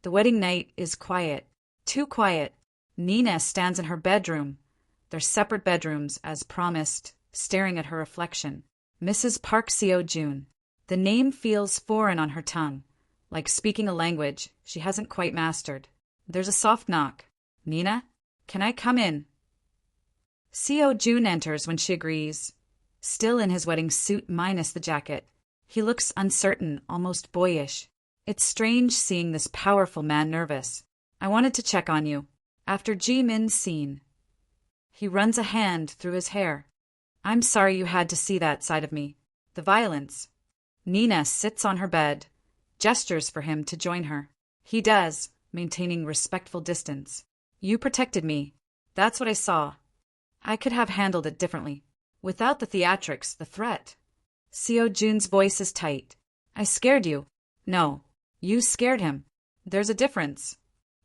The wedding night is quiet. Too quiet. Nina stands in her bedroom. Their separate bedrooms, as promised, staring at her reflection. Mrs. Park Seo Joon. The name feels foreign on her tongue, like speaking a language she hasn't quite mastered. There's a soft knock. Nina? Can I come in? Seo Joon enters when she agrees, still in his wedding suit minus the jacket. He looks uncertain, almost boyish. It's strange seeing this powerful man nervous. I wanted to check on you. After Ji-min's scene. He runs a hand through his hair. I'm sorry you had to see that side of me. The violence. Nina sits on her bed, gestures for him to join her. He does, maintaining respectful distance. You protected me. That's what I saw. I could have handled it differently. Without the theatrics, the threat. Seo Joon's voice is tight. I scared you. No, you scared him. There's a difference.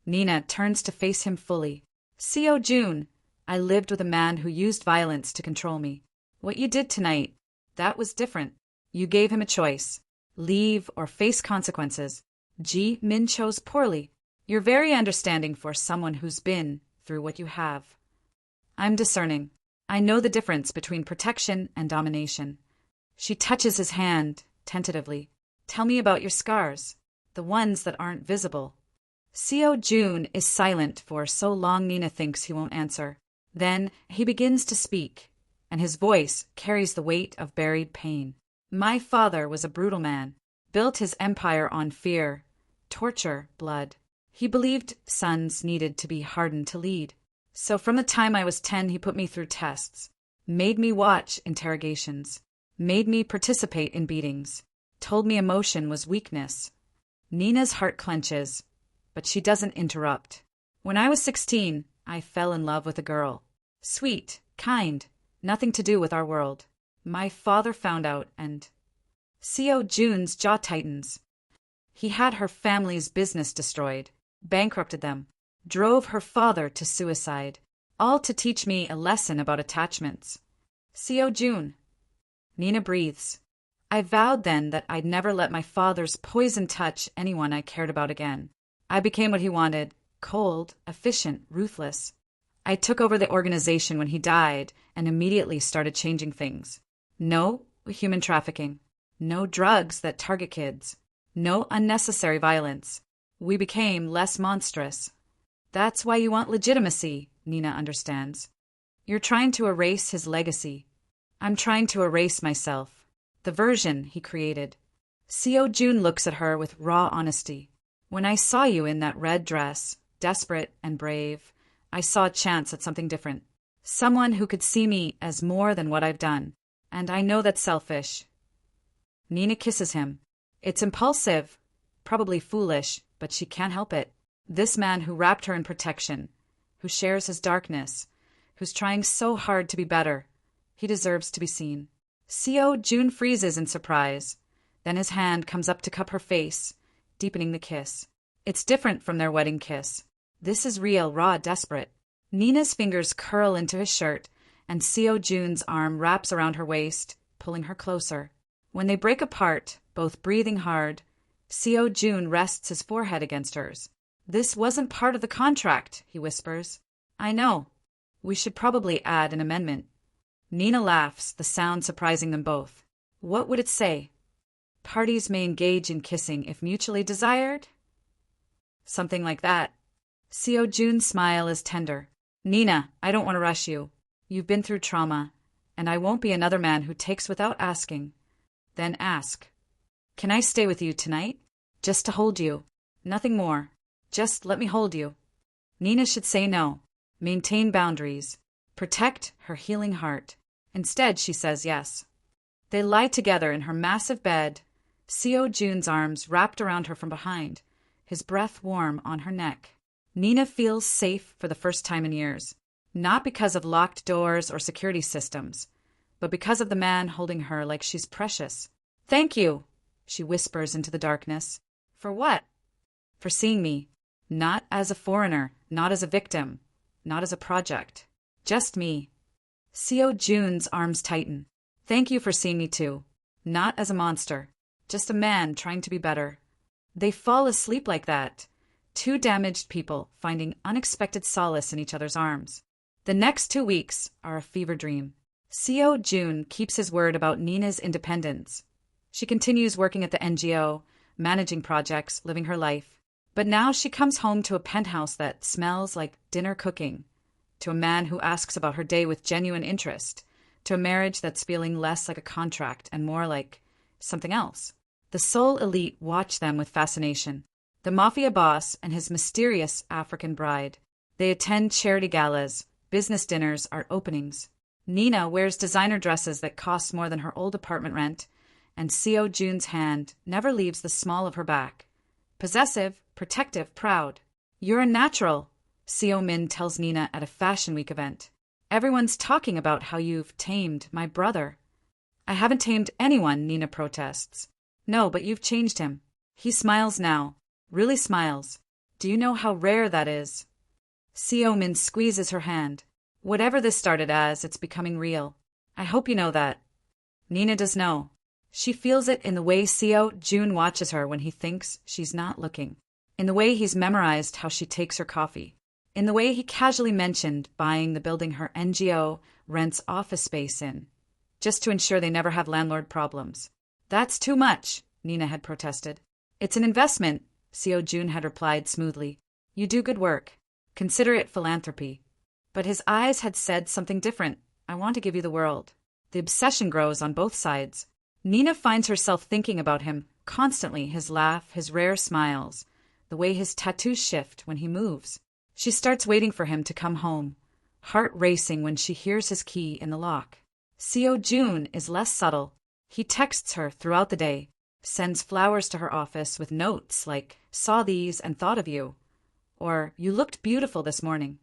Nina turns to face him fully. Seo Joon, I lived with a man who used violence to control me. What you did tonight, that was different. You gave him a choice. Leave or face consequences. Ji-min chose poorly. You're very understanding for someone who's been through what you have. I'm discerning. I know the difference between protection and domination. She touches his hand, tentatively. Tell me about your scars, the ones that aren't visible. Seo Joon is silent for so long Nina thinks he won't answer. Then he begins to speak, and his voice carries the weight of buried pain. My father was a brutal man, built his empire on fear, torture, blood. He believed sons needed to be hardened to lead. So from the time I was 10, he put me through tests, made me watch interrogations, made me participate in beatings, told me emotion was weakness. Nina's heart clenches, but she doesn't interrupt. When I was 16, I fell in love with a girl. Sweet, kind, nothing to do with our world. My father found out and… Seo Joon's jaw tightens. He had her family's business destroyed, bankrupted them, drove her father to suicide, all to teach me a lesson about attachments. Seo Joon. Nina breathes. I vowed then that I'd never let my father's poison touch anyone I cared about again. I became what he wanted, cold, efficient, ruthless. I took over the organization when he died and immediately started changing things. No human trafficking. No drugs that target kids. No unnecessary violence. We became less monstrous. That's why you want legitimacy, Nina understands. You're trying to erase his legacy. I'm trying to erase myself. The version he created. Seo Joon looks at her with raw honesty. When I saw you in that red dress, desperate and brave, I saw a chance at something different. Someone who could see me as more than what I've done. And I know that's selfish. Nina kisses him. It's impulsive, probably foolish, but she can't help it. This man who wrapped her in protection, who shares his darkness, who's trying so hard to be better, he deserves to be seen. Seo Joon freezes in surprise. Then his hand comes up to cup her face, deepening the kiss. It's different from their wedding kiss. This is real, raw, desperate. Nina's fingers curl into his shirt, and Seo Joon's arm wraps around her waist, pulling her closer. When they break apart, both breathing hard, Seo Joon rests his forehead against hers. This wasn't part of the contract, he whispers. I know. We should probably add an amendment. Nina laughs, the sound surprising them both. What would it say? Parties may engage in kissing if mutually desired? Something like that. Seo Joon's smile is tender. Nina, I don't want to rush you. You've been through trauma, and I won't be another man who takes without asking. Then ask. Can I stay with you tonight? Just to hold you. Nothing more. Just let me hold you. Nina should say no. Maintain boundaries. Protect her healing heart. Instead, she says yes. They lie together in her massive bed, Seo Joon's arms wrapped around her from behind, his breath warm on her neck. Nina feels safe for the first time in years, not because of locked doors or security systems, but because of the man holding her like she's precious. Thank you, she whispers into the darkness. For what? For seeing me. Not as a foreigner, not as a victim, not as a project. Just me. Seo Joon's arms tighten. Thank you for seeing me too. Not as a monster, just a man trying to be better. They fall asleep like that, Two damaged people finding unexpected solace in each other's arms. The next 2 weeks are a fever dream. Seo Joon keeps his word about Nina's independence. She continues working at the NGO, managing projects, living her life. But now she comes home to a penthouse that smells like dinner cooking, to a man who asks about her day with genuine interest, to a marriage that's feeling less like a contract and more like something else. The Seoul elite watch them with fascination. The mafia boss and his mysterious African bride. They attend charity galas, business dinners are openings. Nina wears designer dresses that cost more than her old apartment rent, and Seo Joon's hand never leaves the small of her back. Possessive, protective, proud. You're a natural, Seo Min tells Nina at a Fashion Week event. Everyone's talking about how you've tamed my brother. I haven't tamed anyone, Nina protests. No, but you've changed him. He smiles now. Really smiles. Do you know how rare that is? Seo Min squeezes her hand. Whatever this started as, it's becoming real. I hope you know that. Nina does know. She feels it in the way Seo Joon watches her when he thinks she's not looking. In the way he's memorized how she takes her coffee. In the way he casually mentioned buying the building her NGO rents office space in, just to ensure they never have landlord problems. That's too much, Nina had protested. It's an investment, Seo Joon had replied smoothly. You do good work. Consider it philanthropy. But his eyes had said something different. I want to give you the world. The obsession grows on both sides. Nina finds herself thinking about him constantly, his laugh, his rare smiles, the way his tattoos shift when he moves. She starts waiting for him to come home, heart racing when she hears his key in the lock. Seo Joon is less subtle. He texts her throughout the day, sends flowers to her office with notes like, saw these and thought of you, or you looked beautiful this morning.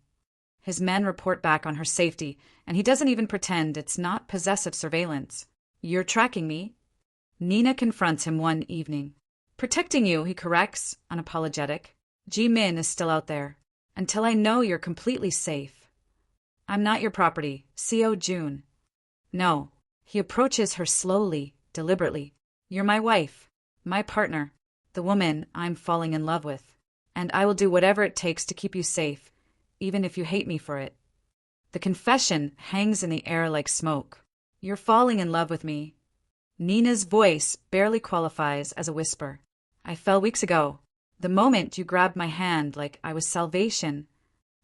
His men report back on her safety, and he doesn't even pretend it's not possessive surveillance. You're tracking me? Nina confronts him one evening. Protecting you, he corrects, unapologetic. Ji-min is still out there. Until I know you're completely safe. I'm not your property, Seo Joon. No. He approaches her slowly, deliberately. You're my wife, my partner, the woman I'm falling in love with. And I will do whatever it takes to keep you safe, even if you hate me for it. The confession hangs in the air like smoke. You're falling in love with me. Nina's voice barely qualifies as a whisper. I fell weeks ago. The moment you grabbed my hand like I was salvation.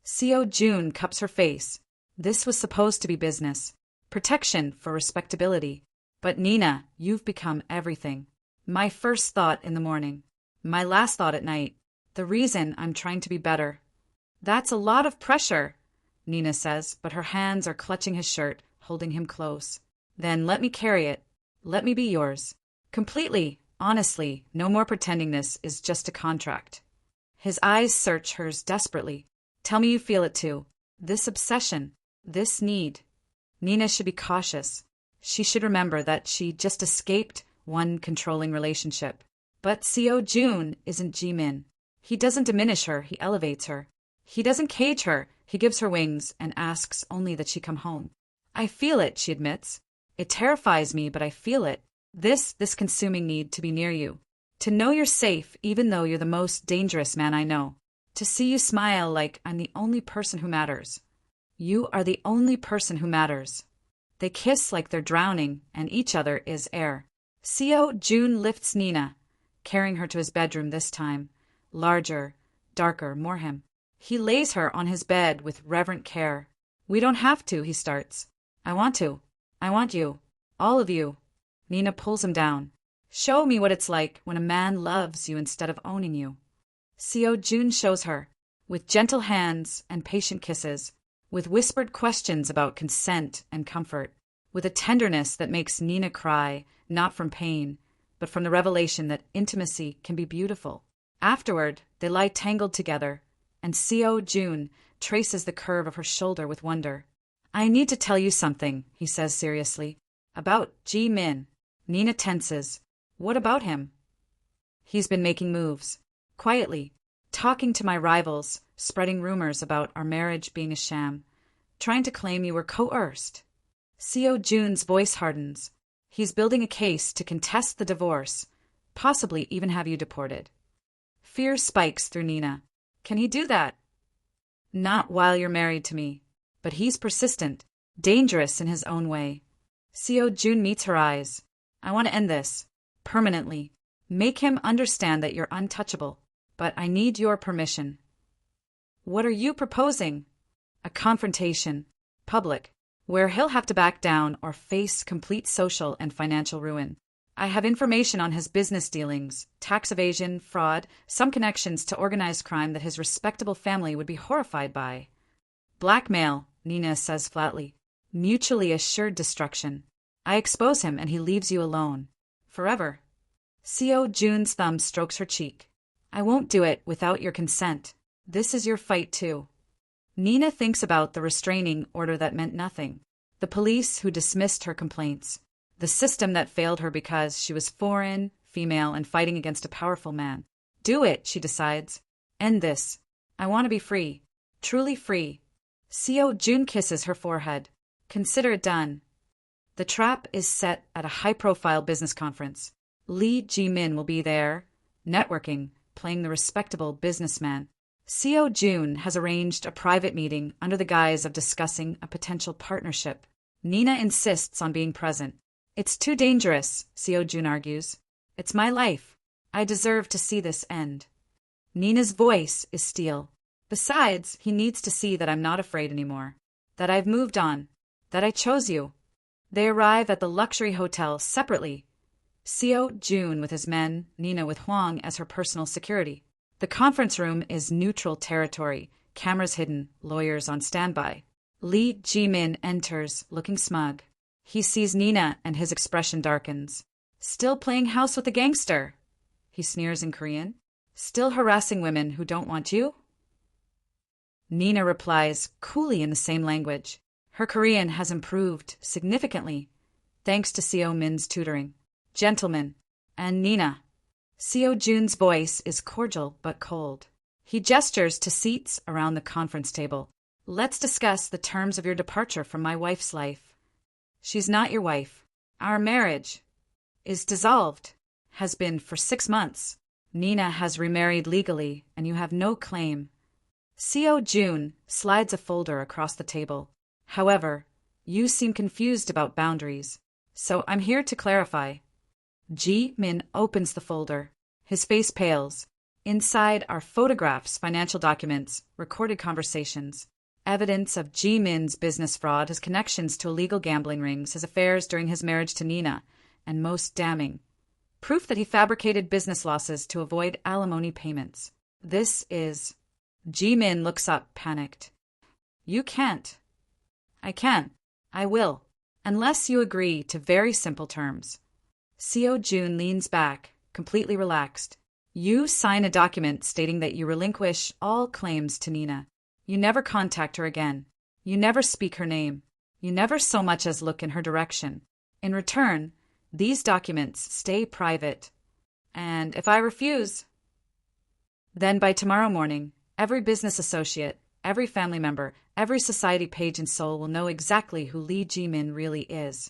Seo Joon cups her face. This was supposed to be business. Protection for respectability. But Nina, you've become everything. My first thought in the morning. My last thought at night. The reason I'm trying to be better. That's a lot of pressure, Nina says, but her hands are clutching his shirt, holding him close. Then let me carry it. Let me be yours. Completely, honestly, no more pretending this is just a contract. His eyes search hers desperately. Tell me you feel it too. This obsession. This need. Nina should be cautious. She should remember that she just escaped one controlling relationship. But Seo Joon isn't Ji-min. He doesn't diminish her, he elevates her. He doesn't cage her, he gives her wings and asks only that she come home. I feel it, she admits. It terrifies me, but I feel it. This consuming need to be near you. To know you're safe even though you're the most dangerous man I know. To see you smile like I'm the only person who matters. You are the only person who matters. They kiss like they're drowning, and each other is air. Seo Joon lifts Nina, carrying her to his bedroom this time. Larger, darker, more him. He lays her on his bed with reverent care. We don't have to, he starts. I want to. I want you. All of you. Nina pulls him down. Show me what it's like when a man loves you instead of owning you. Seo Joon shows her, with gentle hands and patient kisses, with whispered questions about consent and comfort, with a tenderness that makes Nina cry, not from pain, but from the revelation that intimacy can be beautiful. Afterward, they lie tangled together, and Seo Joon traces the curve of her shoulder with wonder. I need to tell you something, he says seriously. About Ji-min. Nina tenses. What about him? He's been making moves. Quietly. Talking to my rivals, spreading rumors about our marriage being a sham. Trying to claim you were coerced. Seo Joon's voice hardens. He's building a case to contest the divorce, possibly even have you deported. Fear spikes through Nina. Can he do that? Not while you're married to me. But he's persistent, dangerous in his own way. Seo Joon meets her eyes. I want to end this. Permanently. Make him understand that you're untouchable. But I need your permission. What are you proposing? A confrontation. Public. Where he'll have to back down or face complete social and financial ruin. I have information on his business dealings, tax evasion, fraud, some connections to organized crime that his respectable family would be horrified by. Blackmail, Nina says flatly. Mutually assured destruction. I expose him and he leaves you alone. Forever. Seo Joon's thumb strokes her cheek. I won't do it without your consent. This is your fight too. Nina thinks about the restraining order that meant nothing. The police who dismissed her complaints. The system that failed her because she was foreign, female, and fighting against a powerful man. Do it, she decides. End this. I want to be free. Truly free. Seo Joon kisses her forehead. Consider it done. The trap is set at a high-profile business conference. Lee Ji-min will be there, networking, playing the respectable businessman. Seo Joon has arranged a private meeting under the guise of discussing a potential partnership. Nina insists on being present. It's too dangerous, Seo Joon argues. It's my life. I deserve to see this end. Nina's voice is steel. Besides, he needs to see that I'm not afraid anymore. That I've moved on. That I chose you. They arrive at the luxury hotel separately. Seo Joon with his men, Nina with Hwang as her personal security. The conference room is neutral territory, cameras hidden, lawyers on standby. Lee Ji-min enters, looking smug. He sees Nina and his expression darkens. Still playing house with a gangster? He sneers in Korean. Still harassing women who don't want you? Nina replies coolly in the same language. Her Korean has improved significantly, thanks to Seo Min's tutoring. Gentlemen, and Nina. Seo Joon's voice is cordial but cold. He gestures to seats around the conference table. Let's discuss the terms of your departure from my wife's life. She's not your wife. Our marriage is dissolved. Has been for 6 months. Nina has remarried legally, and you have no claim. Seo Joon slides a folder across the table. However, you seem confused about boundaries, so I'm here to clarify. Ji-min opens the folder. His face pales. Inside are photographs, financial documents, recorded conversations. Evidence of Ji-min's business fraud, his connections to illegal gambling rings, his affairs during his marriage to Nina, and most damning, proof that he fabricated business losses to avoid alimony payments. This is... Ji-min looks up, panicked. You can't. I can. I will. Unless you agree to very simple terms. Seo Joon leans back, completely relaxed. You sign a document stating that you relinquish all claims to Nina. You never contact her again. You never speak her name. You never so much as look in her direction. In return, these documents stay private. And if I refuse, then by tomorrow morning, every business associate, every family member, every society page and soul will know exactly who Lee Ji-min really is.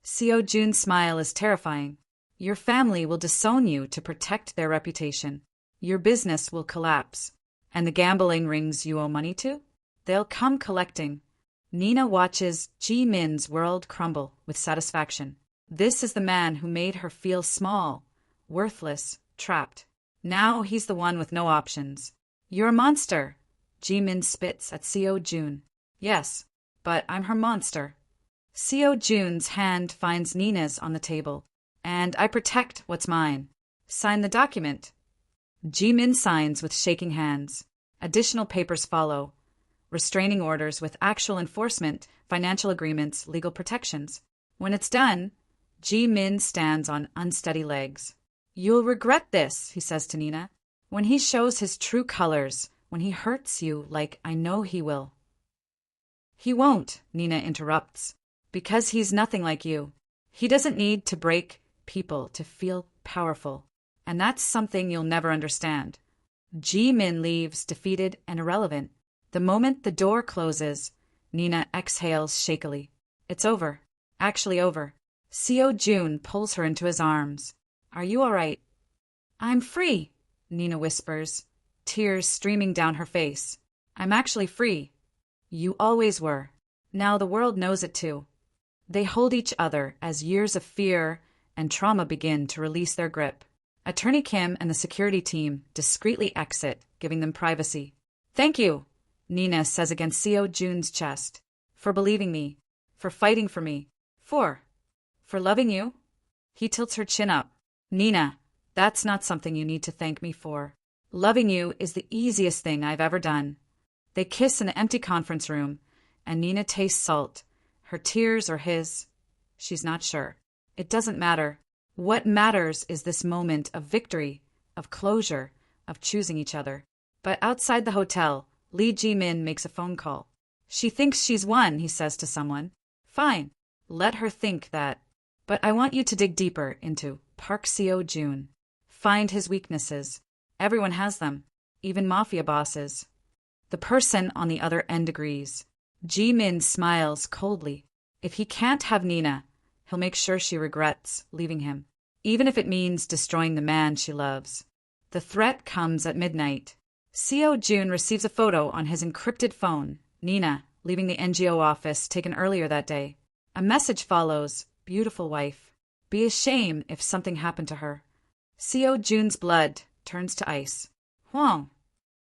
Seo Joon's smile is terrifying. Your family will disown you to protect their reputation. Your business will collapse. And the gambling rings you owe money to? They'll come collecting. Nina watches Ji-min's world crumble with satisfaction. This is the man who made her feel small, worthless, trapped. Now he's the one with no options. You're a monster. Ji-min spits at Seo Joon. Yes, but I'm her monster. Seo Joon's hand finds Nina's on the table. And I protect what's mine. Sign the document. Ji-min signs with shaking hands. Additional papers follow. Restraining orders with actual enforcement, financial agreements, legal protections. When it's done, Ji-min stands on unsteady legs. You'll regret this, he says to Nina. When he shows his true colors, when he hurts you like I know he will. He won't, Nina interrupts, because he's nothing like you. He doesn't need to break people to feel powerful. And that's something you'll never understand. Ji-min leaves defeated and irrelevant. The moment the door closes, Nina exhales shakily. It's over. Actually over. Seo Joon pulls her into his arms. Are you all right? I'm free, Nina whispers. tears streaming down her face. I'm actually free. You always were. Now the world knows it too. They hold each other as years of fear and trauma begin to release their grip. Attorney Kim and the security team discreetly exit, giving them privacy. Thank you, Nina says against Seo Joon's chest. For believing me. For fighting for me. For loving you? He tilts her chin up. Nina, that's not something you need to thank me for. Loving you is the easiest thing I've ever done. They kiss in the empty conference room, and Nina tastes salt. Her tears or his? She's not sure. It doesn't matter. What matters is this moment of victory, of closure, of choosing each other. But outside the hotel, Lee Ji-min makes a phone call. She thinks she's won, he says to someone. Fine. Let her think that. But I want you to dig deeper into Park Seo Joon. Find his weaknesses. Everyone has them. Even mafia bosses. The person on the other end agrees. Ji-min smiles coldly. If he can't have Nina, he'll make sure she regrets leaving him, even if it means destroying the man she loves. The threat comes at midnight. Seo Joon receives a photo on his encrypted phone, Nina, leaving the NGO office taken earlier that day. A message follows, beautiful wife. Be ashamed if something happened to her. Seo Joon's blood turns to ice. Huang.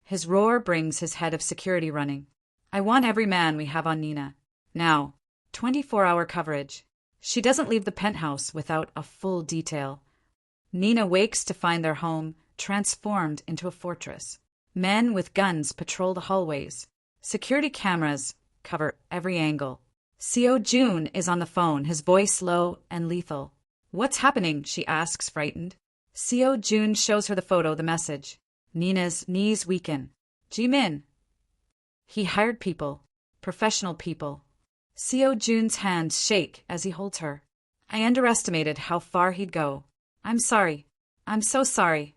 His roar brings his head of security running. I want every man we have on Nina. Now, 24-hour coverage. She doesn't leave the penthouse without a full detail. Nina wakes to find their home transformed into a fortress. Men with guns patrol the hallways. Security cameras cover every angle. Seo Joon is on the phone, his voice low and lethal. What's happening? She asks, frightened. Seo Joon shows her the photo, the message. Nina's knees weaken. Ji-min. He hired people. Professional people. Seo Joon's hands shake as he holds her. I underestimated how far he'd go. I'm sorry. I'm so sorry.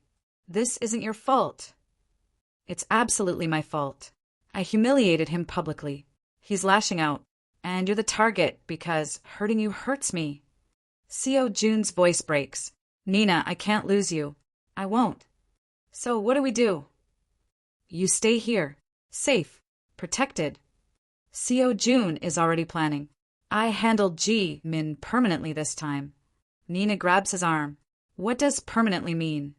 This isn't your fault. It's absolutely my fault. I humiliated him publicly. He's lashing out. And you're the target because hurting you hurts me. Seo Joon's voice breaks. Nina, I can't lose you. I won't. So what do we do? You stay here. Safe. Protected. Seo Joon is already planning. I handled Ji-min permanently this time. Nina grabs his arm. What does permanently mean?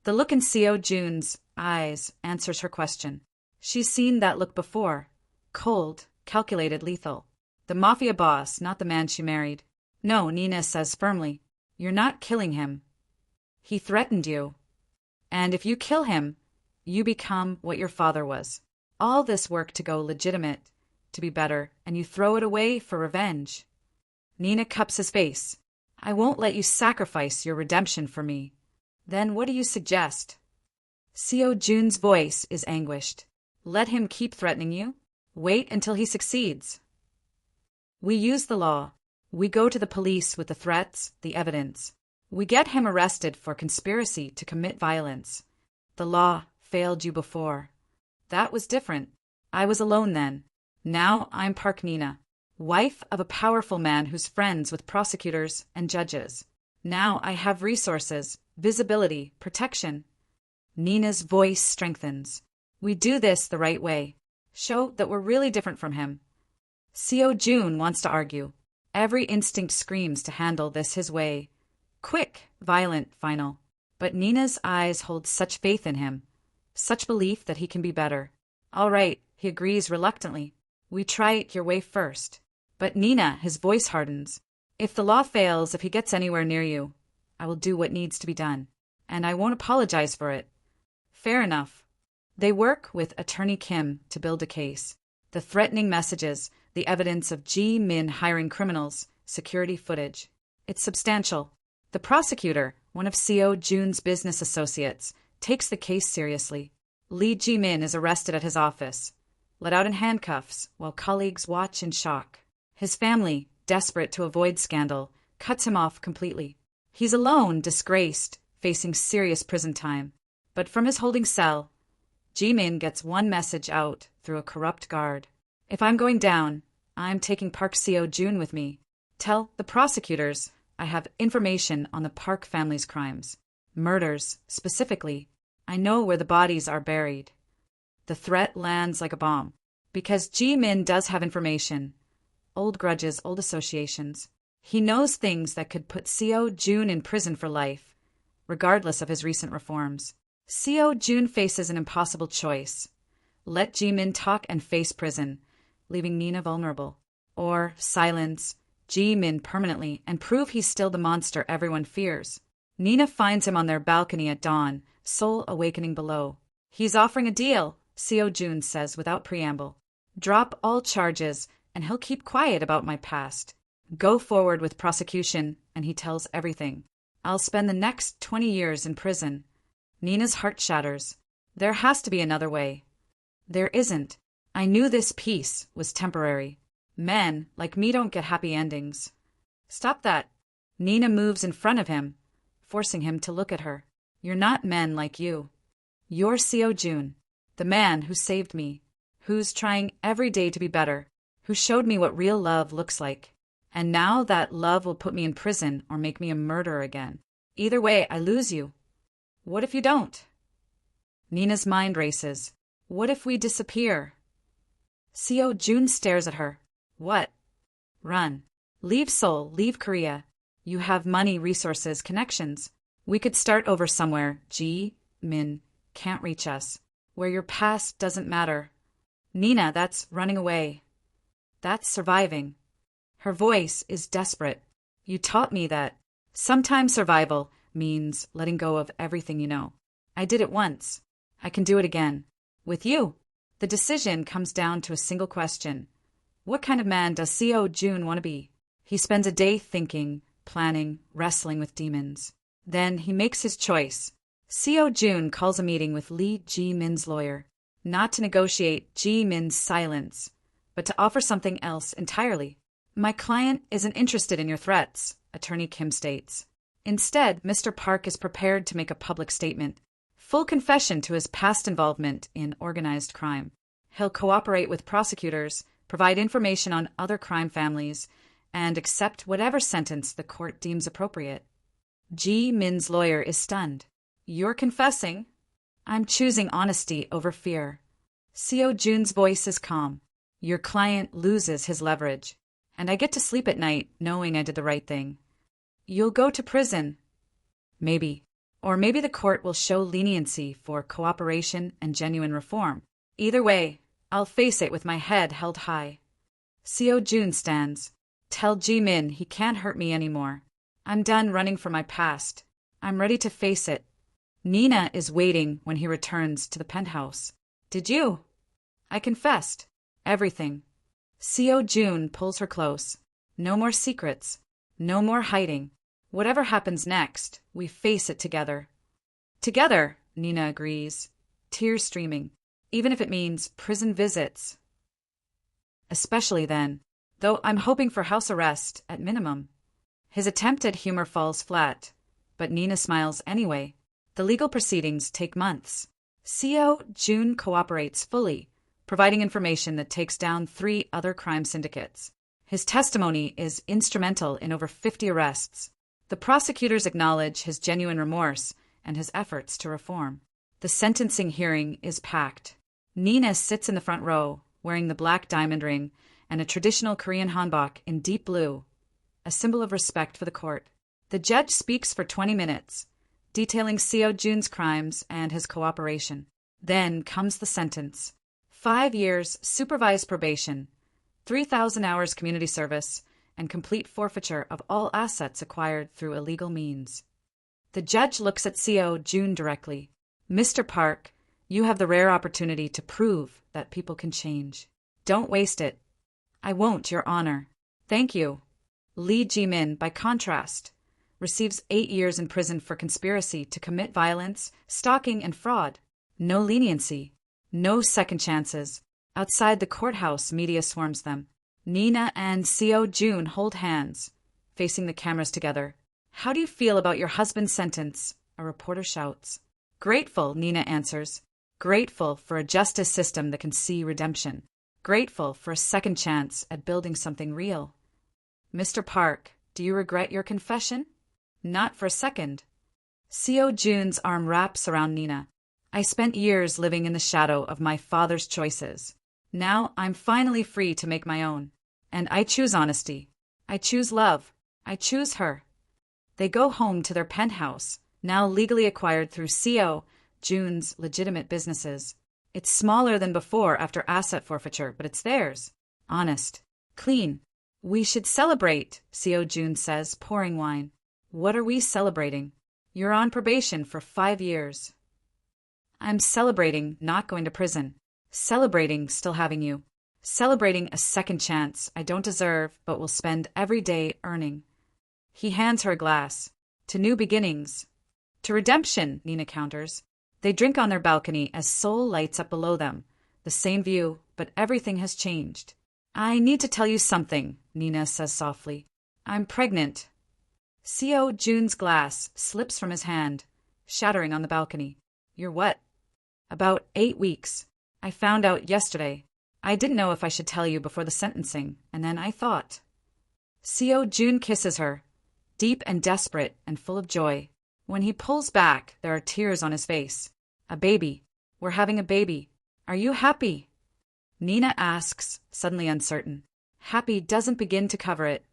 The look in Seo Joon's eyes answers her question. She's seen that look before. Cold, calculated, lethal. The mafia boss, not the man she married. No, Nina says firmly. You're not killing him. He threatened you. And if you kill him, you become what your father was. All this work to go legitimate, to be better, and you throw it away for revenge. Nina cups his face. I won't let you sacrifice your redemption for me. Then what do you suggest? Seo Joon's voice is anguished. Let him keep threatening you? Wait until he succeeds. We use the law. We go to the police with the threats, the evidence. We get him arrested for conspiracy to commit violence. The law failed you before. That was different. I was alone then. Now I'm Park Nina, wife of a powerful man who's friends with prosecutors and judges. Now I have resources, visibility, protection. Nina's voice strengthens. We do this the right way. Show that we're really different from him. Seo Joon wants to argue. Every instinct screams to handle this his way. Quick, violent, final. But Nina's eyes hold such faith in him, such belief that he can be better. All right, he agrees reluctantly. We try it your way first. But Nina, his voice hardens. If the law fails, if he gets anywhere near you, I will do what needs to be done. And I won't apologize for it. Fair enough. They work with Attorney Kim to build a case. The threatening messages, the evidence of Ji-min hiring criminals, security footage. It's substantial. The prosecutor, one of Seo Joon's business associates, takes the case seriously. Lee Ji-min is arrested at his office, let out in handcuffs while colleagues watch in shock. His family, desperate to avoid scandal, cuts him off completely. He's alone, disgraced, facing serious prison time. But from his holding cell, Ji-min gets one message out through a corrupt guard. If I'm going down, I'm taking Park Seo Joon with me. Tell the prosecutors I have information on the Park family's crimes. Murders, specifically. I know where the bodies are buried. The threat lands like a bomb. Because Ji-min does have information. Old grudges, old associations. He knows things that could put Seo Joon in prison for life, regardless of his recent reforms. Seo Joon faces an impossible choice. Let Ji-min talk and face prison, leaving Nina vulnerable. Or silence Ji-min permanently and prove he's still the monster everyone fears. Nina finds him on their balcony at dawn, soul awakening below. He's offering a deal, Seo Joon says without preamble. Drop all charges, and he'll keep quiet about my past. Go forward with prosecution, and he tells everything. I'll spend the next 20 years in prison. Nina's heart shatters. There has to be another way. There isn't. I knew this peace was temporary. Men, like me, don't get happy endings. Stop that. Nina moves in front of him, forcing him to look at her. You're not men like you. You're Seo Joon, the man who saved me, who's trying every day to be better, who showed me what real love looks like. And now that love will put me in prison or make me a murderer again. Either way, I lose you. What if you don't? Nina's mind races. What if we disappear? Seo Joon stares at her. What? Run. Leave Seoul, leave Korea. You have money, resources, connections. We could start over somewhere. Ji-min can't reach us. Where your past doesn't matter. Nina, that's running away. That's surviving. Her voice is desperate. You taught me that. Sometimes survival means letting go of everything you know. I did it once. I can do it again. With you. The decision comes down to a single question. What kind of man does Seo Joon want to be? He spends a day thinking, planning, wrestling with demons. Then he makes his choice. Seo Joon calls a meeting with Lee Ji-min's lawyer, not to negotiate Ji-min's silence, but to offer something else entirely. My client isn't interested in your threats, Attorney Kim states. Instead, Mr. Park is prepared to make a public statement, full confession to his past involvement in organized crime. He'll cooperate with prosecutors, provide information on other crime families, and accept whatever sentence the court deems appropriate. Ji-min's lawyer is stunned. You're confessing? I'm choosing honesty over fear. Seo Joon's voice is calm. Your client loses his leverage, and I get to sleep at night knowing I did the right thing. You'll go to prison. Maybe. Or maybe the court will show leniency for cooperation and genuine reform. Either way, I'll face it with my head held high. Seo Joon stands. Tell Ji-min he can't hurt me anymore. I'm done running from my past. I'm ready to face it. Nina is waiting when he returns to the penthouse. Did you? I confessed. Everything. Seo Joon pulls her close. No more secrets. No more hiding. Whatever happens next, we face it together. Together, Nina agrees, tears streaming, even if it means prison visits. Especially then, though I'm hoping for house arrest at minimum. His attempt at humor falls flat, but Nina smiles anyway. The legal proceedings take months. Seo Joon cooperates fully, providing information that takes down 3 other crime syndicates. His testimony is instrumental in over 50 arrests. The prosecutors acknowledge his genuine remorse and his efforts to reform. The sentencing hearing is packed. Nina sits in the front row, wearing the black diamond ring and a traditional Korean hanbok in deep blue, a symbol of respect for the court. The judge speaks for 20 minutes, detailing Seo Joon's crimes and his cooperation. Then comes the sentence. 5 years supervised probation, 3,000 hours community service, and complete forfeiture of all assets acquired through illegal means. The judge looks at Seo Joon directly. Mr. Park, you have the rare opportunity to prove that people can change. Don't waste it. I won't, Your Honor. Thank you. Lee Ji-min, by contrast, receives 8 years in prison for conspiracy to commit violence, stalking, and fraud. No leniency. No second chances. Outside the courthouse, media swarms them. Nina and Seo Joon hold hands, facing the cameras together. How do you feel about your husband's sentence? A reporter shouts. Grateful, Nina answers. Grateful for a justice system that can see redemption. Grateful for a second chance at building something real. Mr. Park, do you regret your confession? Not for a second. Seo Joon's arm wraps around Nina. I spent years living in the shadow of my father's choices. Now I'm finally free to make my own. And I choose honesty. I choose love. I choose her. They go home to their penthouse, now legally acquired through Seo Joon's legitimate businesses. It's smaller than before after asset forfeiture, but it's theirs. Honest. Clean. We should celebrate, Seo Joon says, pouring wine. What are we celebrating? You're on probation for 5 years. I'm celebrating not going to prison. Celebrating still having you. Celebrating a second chance I don't deserve but will spend every day earning. He hands her a glass. To new beginnings. To redemption, Nina counters. They drink on their balcony as Seoul lights up below them. The same view, but everything has changed. I need to tell you something, Nina says softly. I'm pregnant. Seo Joon's glass slips from his hand, shattering on the balcony. You're what? About 8 weeks. I found out yesterday. I didn't know if I should tell you before the sentencing, and then I thought. Seo Joon kisses her, deep and desperate and full of joy. When he pulls back, there are tears on his face. A baby. We're having a baby. Are you happy? Nina asks, suddenly uncertain. Happy doesn't begin to cover it.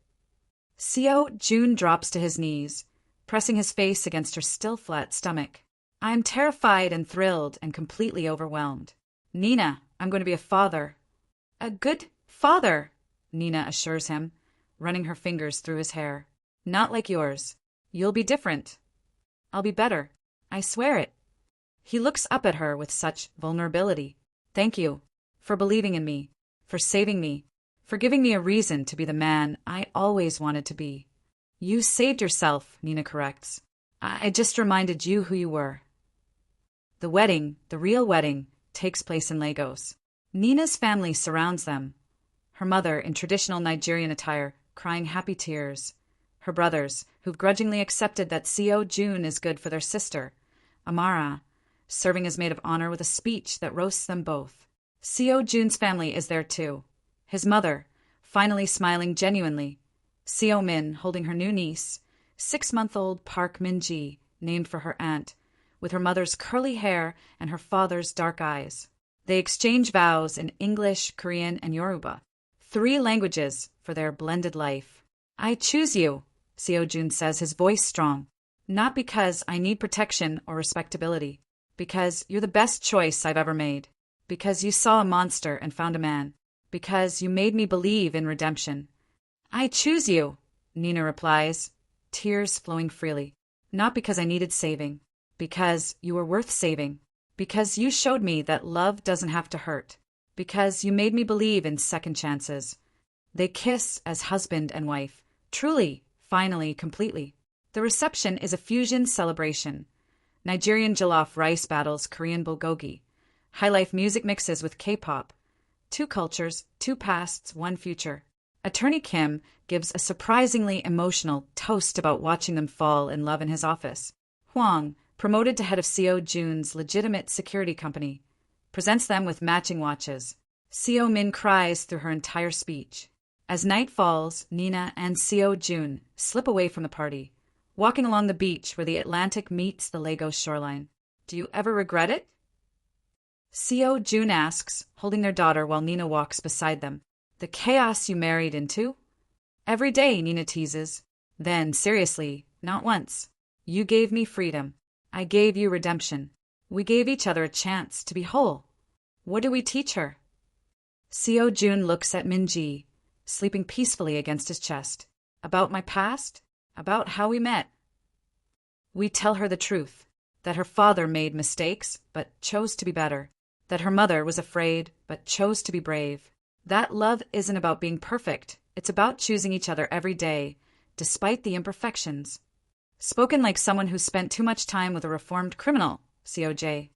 Seo Joon drops to his knees, pressing his face against her still flat stomach. I'm terrified and thrilled and completely overwhelmed. Nina, I'm going to be a father. A good father, Nina assures him, running her fingers through his hair. Not like yours. You'll be different. I'll be better. I swear it. He looks up at her with such vulnerability. Thank you. For believing in me. For saving me. For giving me a reason to be the man I always wanted to be. You saved yourself, Nina corrects. I just reminded you who you were. The wedding, the real wedding, takes place in Lagos. Nina's family surrounds them. Her mother, in traditional Nigerian attire, crying happy tears. Her brothers, who've grudgingly accepted that Seo Joon is good for their sister, Amara, serving as maid of honor with a speech that roasts them both. Seo Joon's family is there too. His mother, finally smiling genuinely. Seo Min holding her new niece, 6-month-old Park Min-ji, named for her aunt, with her mother's curly hair and her father's dark eyes. They exchange vows in English, Korean, and Yoruba, 3 languages for their blended life. I choose you, Seo Joon says, his voice strong. Not because I need protection or respectability. Because you're the best choice I've ever made. Because you saw a monster and found a man. Because you made me believe in redemption. I choose you, Nina replies, tears flowing freely. Not because I needed saving. Because you were worth saving. Because you showed me that love doesn't have to hurt. Because you made me believe in second chances. They kiss as husband and wife. Truly, finally, completely. The reception is a fusion celebration. Nigerian jollof rice battles Korean bulgogi. High-life music mixes with K-pop. 2 cultures, 2 pasts, 1 future. Attorney Kim gives a surprisingly emotional toast about watching them fall in love in his office. Hwang, promoted to head of Seo Joon's legitimate security company, presents them with matching watches. Seo Min cries through her entire speech. As night falls, Nina and Seo Joon slip away from the party, walking along the beach where the Atlantic meets the Lagos shoreline. Do you ever regret it? Seo Joon asks, holding their daughter while Nina walks beside them. The chaos you married into? Every day, Nina teases. Then, seriously, not once. You gave me freedom. I gave you redemption. We gave each other a chance to be whole. What do we teach her? Seo Joon looks at Min-ji, sleeping peacefully against his chest. About my past? About how we met. We tell her the truth, that her father made mistakes, but chose to be better. That her mother was afraid, but chose to be brave. That love isn't about being perfect. It's about choosing each other every day, despite the imperfections. Spoken like someone who spent too much time with a reformed criminal, COJ.